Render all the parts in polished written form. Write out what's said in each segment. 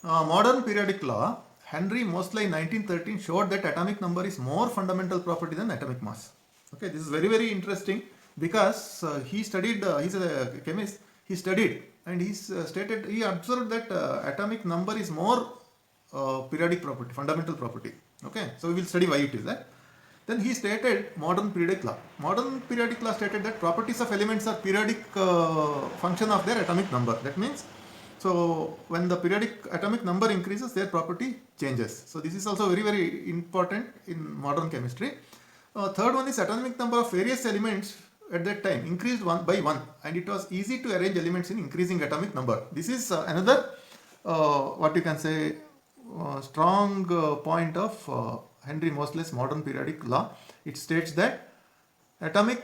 Modern periodic law, Henry Moseley in 1913 showed that atomic number is more fundamental property than atomic mass. Okay, this is very, very interesting because he studied, he's a chemist, he studied and he observed that atomic number is more periodic property, fundamental property. Okay, so we will study why it is that. Then he stated modern periodic law. Modern periodic law stated that properties of elements are periodic function of their atomic number. That means, so when the periodic atomic number increases, their property changes. So this is also very, very important in modern chemistry. Third one is atomic number of various elements at that time increased one by one, and it was easy to arrange elements in increasing atomic number. This is another what you can say strong point of Henry Moseley's modern periodic law. It states that atomic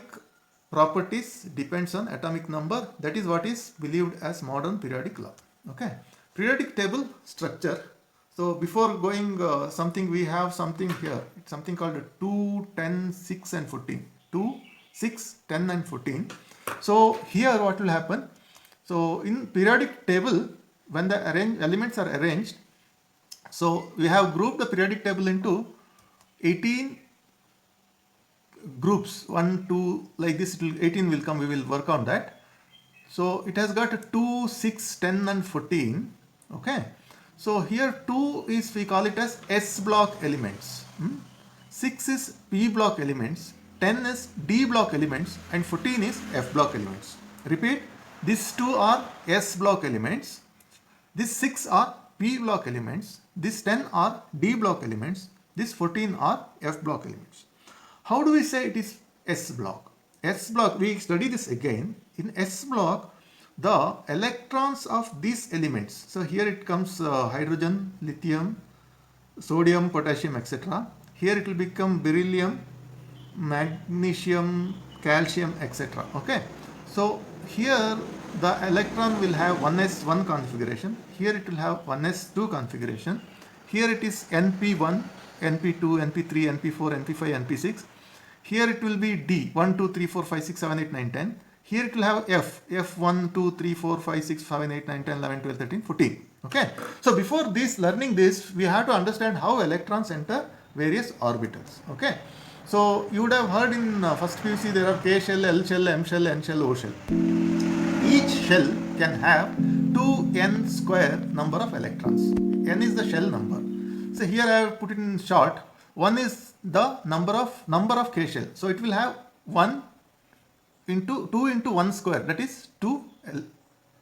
properties depends on atomic number. That is what is believed as modern periodic law. Okay, periodic table structure. So before going something, we have something here. It's something called 2, 10, 6 and 14. 2, 6, 10 and 14. So here what will happen? So in periodic table, when the elements are arranged, so we have grouped the periodic table into 18 groups, 1, 2, like this, 18 will come, we will work on that. So it has got 2, 6, 10 and 14. Okay. So here 2 is, we call it as S block elements. 6 is P block elements, 10 is D block elements and 14 is F block elements. Repeat, these 2 are S block elements, these 6 are P block elements, these 10 are D block elements, these 14 are F block elements. How do we say it is S block? S block, we study this again. In S block, the electrons of these elements, so here it comes hydrogen, lithium, sodium, potassium, etc. Here it will become beryllium, magnesium, calcium, etc. Okay. So here the electron will have 1s1 configuration. Here it will have 1s2 configuration. Here it is np1, np2, np3, np4, np5, np6. Here it will be D, 1, 2, 3, 4, 5, 6, 7, 8, 9, 10. Here it will have F 1, 2, 3, 4, 5, 6, 7, 8, 9, 10, 11, 12, 13, 14. Okay. So before this, learning this, we have to understand how electrons enter various orbitals. Okay. So you would have heard in first PUC there are K shell, L shell, M shell, N shell, O shell. Each shell can have 2n square number of electrons. N is the shell number. So here I have put it in short. 1 is the number of K shell. So it will have 1 into 2 into 1 square, that is 2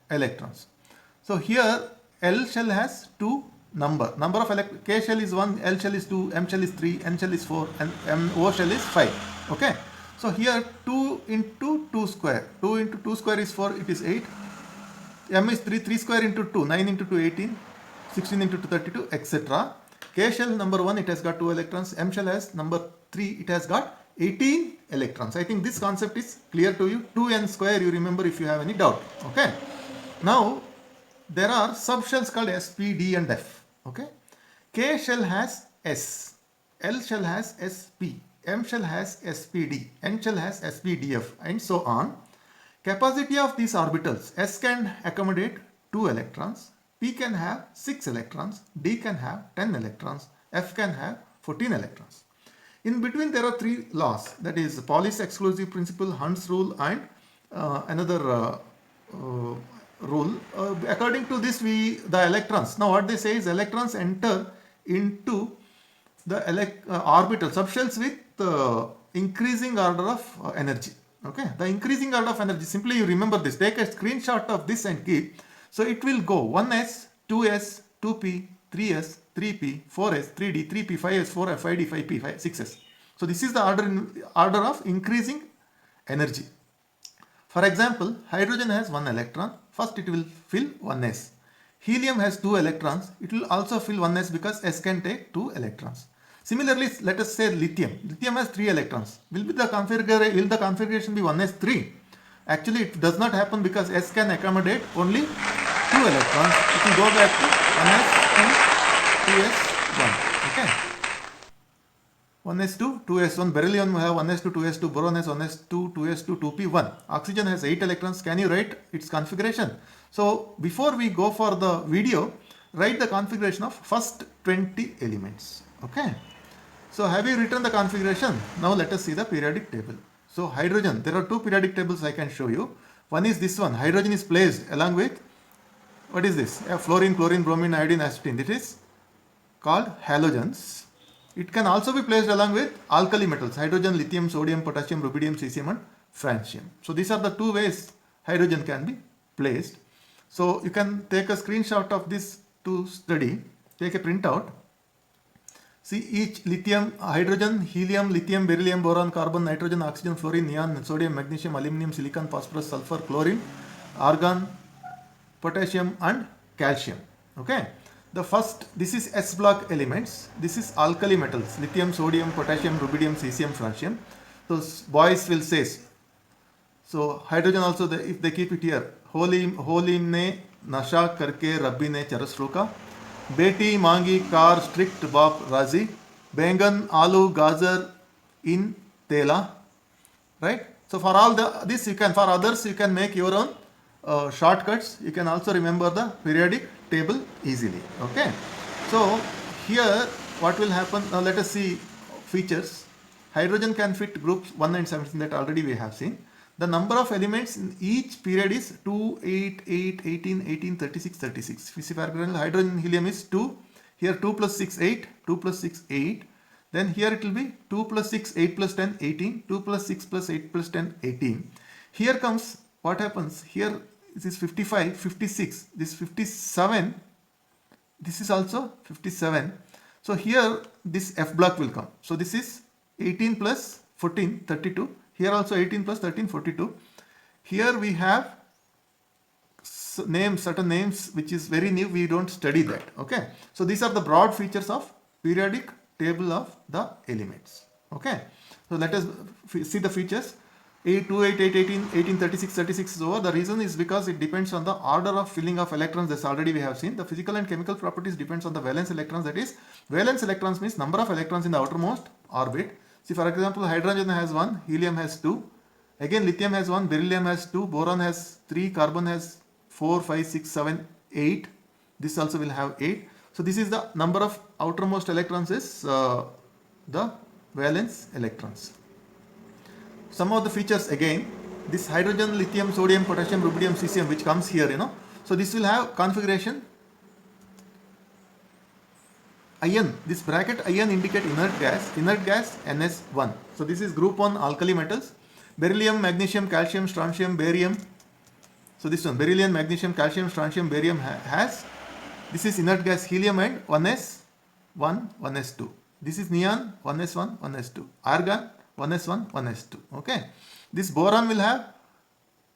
electrons. So here L shell has 2 number of K shell is 1, L shell is 2, M shell is 3, N shell is 4 and O shell is 5. Okay. So here 2 into 2 square, 2 into 2 square is 4, it is 8. M is 3, 3 square into 2, 9 into 2, 18, 16 into 2, 32, etc. K shell number 1, it has got 2 electrons. M shell has number 3, it has got 18 electrons. I think this concept is clear to you. 2n square, you remember if you have any doubt. Okay. Now there are subshells called S, P, D and F. Okay. K shell has S, L shell has SP, M shell has SPD, N shell has SPDF and so on. Capacity of these orbitals, S can accommodate 2 electrons, P can have 6 electrons, D can have 10 electrons, F can have 14 electrons. In between there are 3 laws, that is Pauli's exclusive principle, Hund's rule and another rule. According to this, the electrons, now what they say is electrons enter into the orbital subshells with increasing order of energy. Okay, the increasing order of energy, simply you remember this, take a screenshot of this and keep. So it will go 1s, 2s, 2p, 3s, 3p, 4s, 3d, 3p, 5s, 4f, 5d, 5p, 6s. So this is the order of increasing energy. For example, hydrogen has 1 electron. First it will fill 1s. Helium has 2 electrons. It will also fill 1s because s can take 2 electrons. Similarly, let us say lithium. Lithium has 3 electrons. Will the configuration be 1s3? Actually, it does not happen because S can accommodate only 2 electrons. It will go back to 1s2, 2s1. Okay. 1s2, 2s1. Beryllium will have 1s2, 2s2. Boron has 1s2, 2s2, 2p1. Oxygen has 8 electrons. Can you write its configuration? So before we go for the video, write the configuration of first 20 elements. Okay. So have you written the configuration? Now let us see the periodic table. So hydrogen, there are two periodic tables I can show you. One is this one. Hydrogen is placed along with, what is this? Fluorine, chlorine, bromine, iodine, acetylene. It is called halogens. It can also be placed along with alkali metals, hydrogen, lithium, sodium, potassium, rubidium, cesium and francium. So these are the two ways hydrogen can be placed. So you can take a screenshot of this to study, take a printout. See each lithium, hydrogen, helium, lithium, beryllium, boron, carbon, nitrogen, oxygen, fluorine, neon, sodium, magnesium, aluminum, silicon, phosphorus, sulfur, chlorine, argon, potassium and calcium. Okay. The first, this is S block elements. This is alkali metals, lithium, sodium, potassium, rubidium, cesium, francium. So boys will say, so hydrogen also, if they keep it here, Holi ने नशा करके रब्बी ने चरस रोका, बेटी मांगी car strict बाप राजी, बैंगन आलू गाजर in tela, right? So for all this you can, for others you can make your own shortcuts. You can also remember the periodic table easily. Okay. So here what will happen, now let us see features. Hydrogen can fit groups 1 and 17, that already we have seen. The number of elements in each period is 2, 8, 8, 18, 18, 36, 36. If you see, for example, hydrogen and helium is 2. Here 2 plus 6, 8. 2 plus 6, 8. Then here it will be 2 plus 6, 8 plus 10, 18. 2 plus 6 plus 8 plus 10, 18. Here comes what happens. Here this is 55, 56. This 57. This is also 57. So here this F block will come. So this is 18 plus 14, 32. Here also 18 plus 13, 42. Here we have names, certain names which is very new. We don't study that. Okay. So these are the broad features of periodic table of the elements. Okay. So let us see the features. 8, 2, 8, 8, 18, 18, 36, 36 is over. The reason is because it depends on the order of filling of electrons. This already we have seen. The physical and chemical properties depends on the valence electrons. That is, valence electrons means number of electrons in the outermost orbit. See, for example, hydrogen has 1, helium has 2. Again, lithium has 1, beryllium has 2, boron has 3, carbon has 4, 5, 6, 7, 8. This also will have 8. So this is the number of outermost electrons is the valence electrons. Some of the features again, this hydrogen, lithium, sodium, potassium, rubidium, cesium which comes here, So this will have configuration. Ion, this bracket ion indicate inert gas NS1. So this is group 1 alkali metals, beryllium, magnesium, calcium, strontium, barium. So this one, beryllium, magnesium, calcium, strontium, barium has, this is inert gas helium and 1s1, 1s2. This is neon, 1s1, 1s2. Argon, 1s1, 1s2. Okay. This boron will have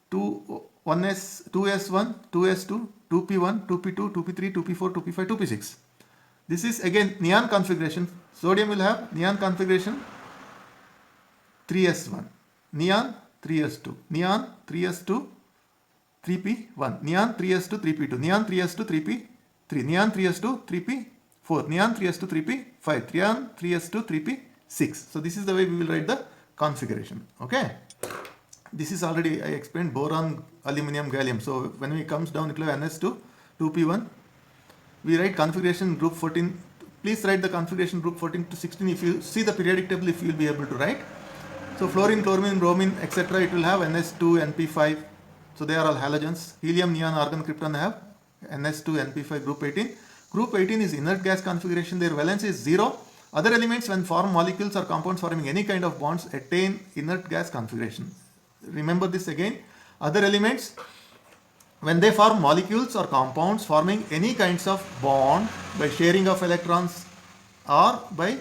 2s1, 2s2, 2p1, 2p2, 2p3, 2p4, 2p5, 2p6. This is again neon configuration. Sodium will have neon configuration 3s1, neon 3s2, neon 3s2, 3p1, neon 3s2, 3p2, neon 3s2, 3p3, neon 3s2, 3p4, neon 3s2, 3p5, neon 3s2, 3p6. So this is the way we will write the configuration. Okay. This is already I explained, boron, aluminum, gallium. So when it comes down, it will have NS2, 2p1. We write configuration group 14. Please write the configuration group 14 to 16. If you see the periodic table, if you will be able to write. So fluorine, chlorine, bromine, etc. It will have NS2, NP5. So they are all halogens. Helium, neon, argon, krypton have NS2, NP5, group 18. Group 18 is inert gas configuration. Their valence is 0. Other elements when form molecules or compounds forming any kind of bonds attain inert gas configuration. Remember this again. Other elements, when they form molecules or compounds forming any kinds of bond by sharing of electrons or by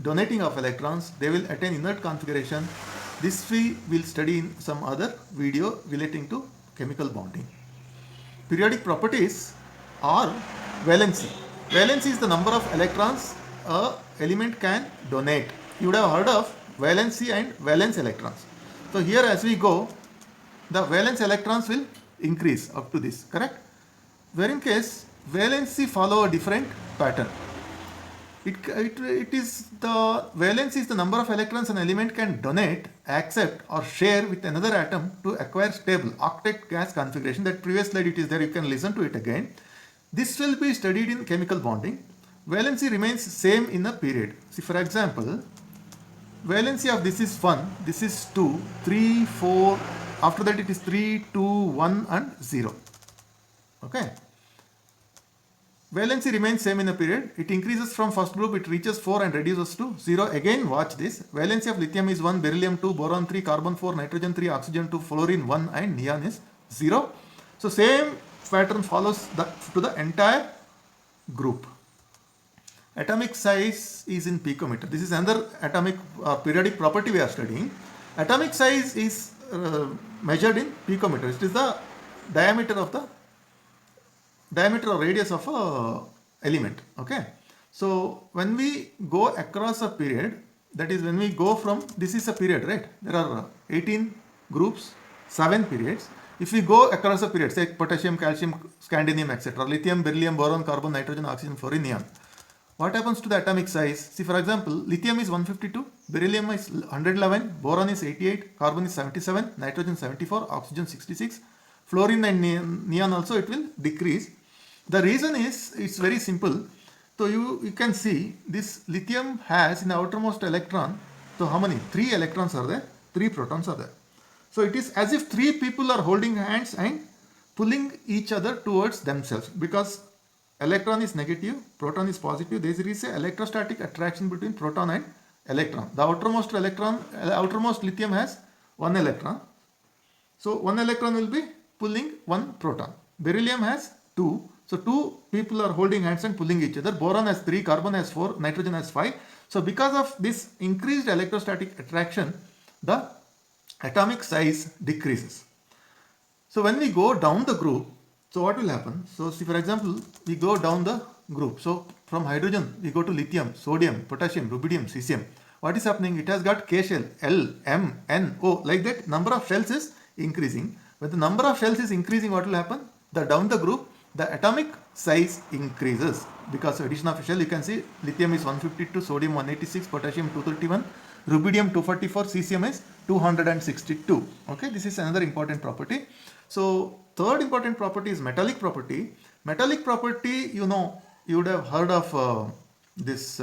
donating of electrons, they will attain inert configuration. This we will study in some other video relating to chemical bonding. Periodic properties are valency. Valency is the number of electrons a element can donate. You would have heard of valency and valence electrons. So here as we go, the valence electrons will increase up to this, correct? Wherein case valency follow a different pattern. It is the valence is the number of electrons an element can donate, accept or share with another atom to acquire stable octet gas configuration. That previous slide it is there, you can listen to it again. This will be studied in chemical bonding. Valency remains same in a period. See, for example, valency of this is 1, this is 2, 3, 4, after that it is 3, 2, 1 and 0. Okay. Valency remains same in a period. It increases from first group, it reaches 4 and reduces to 0. Again, watch this. Valency of lithium is 1, beryllium 2, boron 3, carbon 4, nitrogen 3, oxygen 2, fluorine 1 and neon is 0. So same pattern follows to the entire group. Atomic size is in picometer. This is another atomic periodic property we are studying. Atomic size is measured in picometer. It is the diameter or radius of a element. Okay. So when we go across a period, that is when we go from, this is a period, right? There are 18 groups, 7 periods. If we go across a period, say potassium, calcium, scandium, etc., lithium, beryllium, boron, carbon, nitrogen, oxygen, fluorine, neon. What happens to the atomic size? See, for example, lithium is 152, beryllium is 111, boron is 88, carbon is 77, nitrogen 74, oxygen 66, fluorine and neon also it will decrease. The reason is, it's very simple. So you can see this lithium has in the outermost electron, so how many? 3 electrons are there, 3 protons are there. So it is as if 3 people are holding hands and pulling each other towards themselves, because electron is negative, proton is positive. There is a electrostatic attraction between proton and electron. The outermost lithium has 1 electron. So 1 electron will be pulling 1 proton. Beryllium has 2. So 2 people are holding hands and pulling each other. Boron has 3, carbon has 4, nitrogen has 5. So because of this increased electrostatic attraction, the atomic size decreases. So when we go down the group, so what will happen? So see, for example, we go down the group. So from hydrogen, we go to lithium, sodium, potassium, rubidium, cesium. What is happening? It has got K shell, L, M, N, O. Like that, number of shells is increasing. When the number of shells is increasing, what will happen? Down the group, the atomic size increases. Because addition of a shell, you can see lithium is 152, sodium 186, potassium 231, rubidium 244, cesium is 262. Okay, this is another important property. So third important property is metallic property. Metallic property, you would have heard of this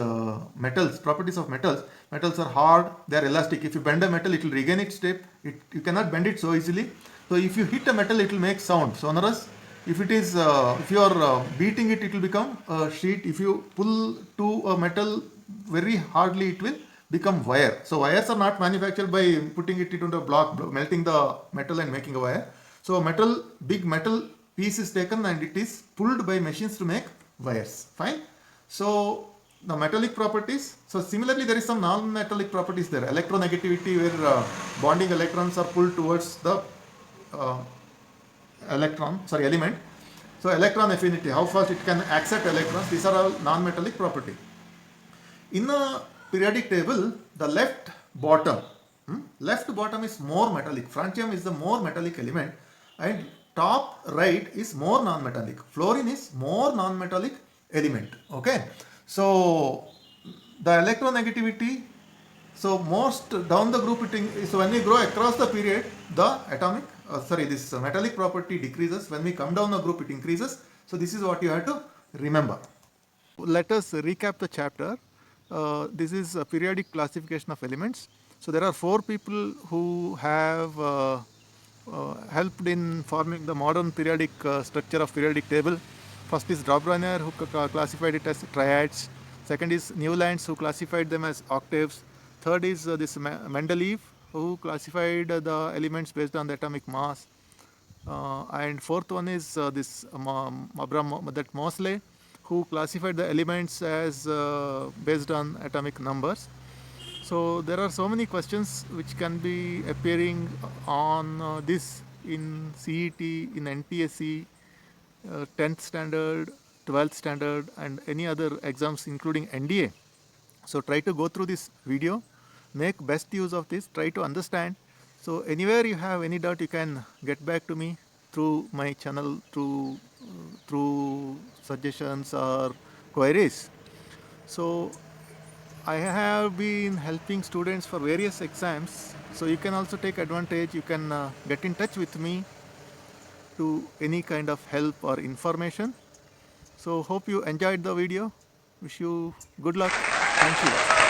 metals, properties of metals. Metals are hard, they are elastic. If you bend a metal, it will regain its shape. You cannot bend it so easily. So if you hit a metal, it will make sound, sonorous. If you are beating it, it will become a sheet. If you pull to a metal very hardly, it will become wire. So wires are not manufactured by putting it into a block, melting the metal and making a wire. So big metal piece is taken and it is pulled by machines to make wires. Fine. So the metallic properties. So similarly, there is some non-metallic properties there. Electronegativity, where bonding electrons are pulled towards the element. So electron affinity, how fast it can accept electrons. These are all non-metallic property. In a periodic table, the left bottom is more metallic. Francium is the more metallic element, and top right is more non-metallic. Fluorine is more non-metallic element. Okay. So the electronegativity, so most down the group, so when we go across the period, the this metallic property decreases. When we come down the group, it increases. So this is what you have to remember. Let us recap the chapter. This is a periodic classification of elements. So there are 4 people who have helped in forming the modern periodic structure of periodic table. First is Dobrunner, who classified it as triads. Second is Newlands, who classified them as octaves. Third is this Mendeleev, who classified the elements based on the atomic mass. And fourth one is Mosley, who classified the elements as based on atomic numbers. So there are so many questions which can be appearing on this in CET, in NTSE, 10th standard, 12th standard, and any other exams including NDA. So try to go through this video, make best use of this, try to understand. So anywhere you have any doubt, you can get back to me through my channel, through suggestions or queries. So I have been helping students for various exams. So you can also take advantage. You can get in touch with me to any kind of help or information. So hope you enjoyed the video. Wish you good luck. Thank you.